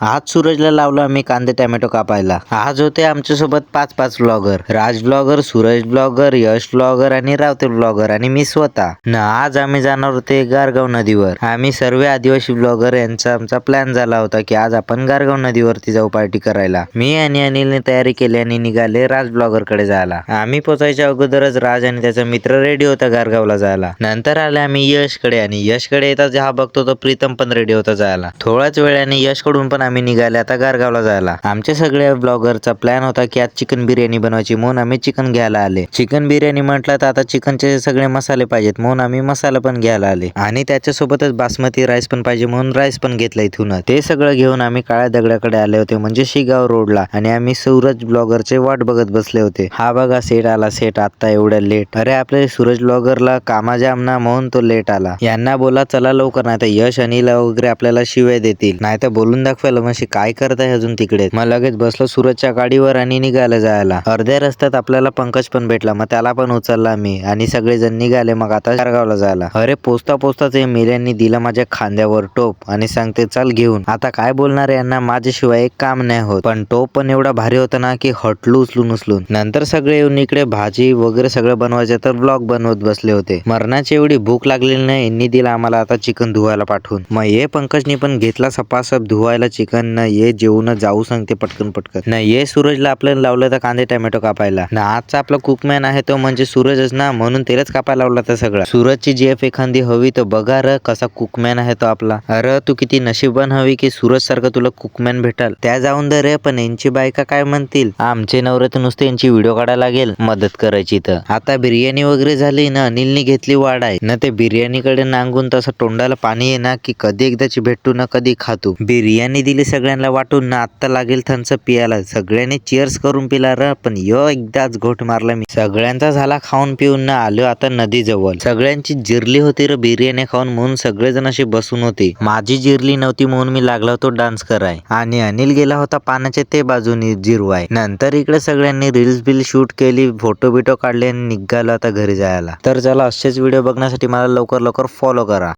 आज सूरजला लावलं आम्ही कांदे टोमॅटो कापायला। आज होते आमच्यासोबत 5 ब्लॉगर, राज ब्लॉगर, सूरज ब्लॉगर, यश ब्लॉगर आणि रावते ब्लॉगर आणि मी स्वतः न आज आम्ही जाणार होते गारगाव नदीवर। आम्ही सर्व आदिवासी ब्लॉगर यांचा आमचा प्लॅन झाला होता की आज आपण गारगाव नदीवरती जाऊ पार्टी करायला। मी आणि अनिलने तयारी केली आणि निघाले राज ब्लॉगर कडे जायला। आम्ही पोचायच्या अगोदरच राज आणि त्याचा मित्र रेडी होता गारगावला जायला। नंतर आले आम्ही यश कडे आणि यश कडे येता जेव्हा बघतो तो प्रीतम पण रेडी होता जायला। थोड्याच वेळाने यश कडून पण आम्ही निघाले आता गारगावला जायला। आमच्या सगळ्या ब्लॉगरचा प्लॅन होता की आज चिकन बिर्याणी बनवायची, म्हणून आम्ही चिकन घ्यायला आले। चिकन बिर्याणी म्हटलं तर आता चिकनचे सगळे मसाले पाहिजेत, म्हणून आम्ही मसाला पण घ्यायला आले आणि त्याच्यासोबतच बासमती राईस पण पाहिजे, म्हणून राईस पण घेतला इथून। ते सगळं घेऊन आम्ही काळ्या दगडाकडे आले होते, म्हणजे शिगाव रोडला, आणि आम्ही सूरज ब्लॉगरचे वाट बघत बसले होते। हा बघा सेट आला, सेट आता एवढ्या लेट। अरे आपले सूरज ब्लॉगरला कामा जाम ना, म्हणून तो लेट आला। यांना बोला चला लवकर, नाही तर यश अनिल वगैरे आपल्याला शिवाय देतील, नाही तर बोलून दाखवायला म्हणजे काय करताय अजून तिकडे। मग लगेच बसलो सूरजच्या गाडीवर आणि निघालं जायला। अर्ध्या रस्त्यात आपल्याला पंकज पण भेटला, मग त्याला पण उचलला मी आणि सगळेजण निघाले मग आता गारगावला जायला। अरे पोचता पोचताच मेल्यांनी दिला माझ्या खांद्यावर टोप आणि सांगते चल घेऊन। आता काय बोलणार यांना, माझ्याशिवाय एक काम नाही होत, पण टोप पण एवढा भारी होता ना की हटलो उचलून। नंतर सगळे येऊन इकडे भाजी वगैरे सगळं बनवायचे तर ब्लॉग बनवत बसले होते। मरणाची एवढी भूक लागलेली नाही, यांनी दिला आम्हाला आता चिकन धुवायला पाठवून। मग ये पंकजनी पण घेतला सपासप धुवायला चिकन, न ये जेवून जाऊ सांगते पटकन न ये सूरजला आपल्याला लावलं तर कांदे टोमॅटो कापायला। ना आजचा आपला कुकमॅन आहे तो म्हणजे सूरजच ना, म्हणून त्यालाच कापायला लावला तर सगळं। सूरजची जेफ एखादी हवी तर बघा र कसा कुकमॅन आहे तो आपला। अरे तू किती नशीबवान हवी की सूरज सारखं तुला कुकमॅन भेटाल। त्या जाऊन दे रे, पण यांची बायका काय म्हणतील, आमचे नवरे तर नुसते यांची व्हिडिओ काढायला लागेल मदत करायची तर। आता बिर्याणी वगैरे झाली ना, अनिलनी घेतली वाढाय ना, ते बिर्याणीकडे नांगून तसं तोंडाला पाणी आहे ना की कधी एकदाची भेटू ना कधी खातो। बिर्याणी दिली सगळ्यांना वाटून ना, आता लागेल थम्सअप पियाला। सगळ्यांनी चीअर्स करून पिला र, पण एकदाच घोट मारला मी। सगळ्यांचा झाला खाऊन पिऊन ना, आलो आता नदी जवळ। सगळ्यांची जिरली होती र बिर्याणी खाऊन, म्हणून सगळेजण असे बसून होते। माझी जिरली नव्हती म्हणून मी लागला होतो डान्स कराय, आणि अनिल गेला होता पाण्याच्या ते बाजूनी जिरवाय। नंतर इकडे सगळ्यांनी रील्स बिल शूट केली, फोटो बिटो काढले आणि निघालो आता घरी जायला। तर चला असेच व्हिडिओ बघण्यासाठी मला लवकर फॉलो करा।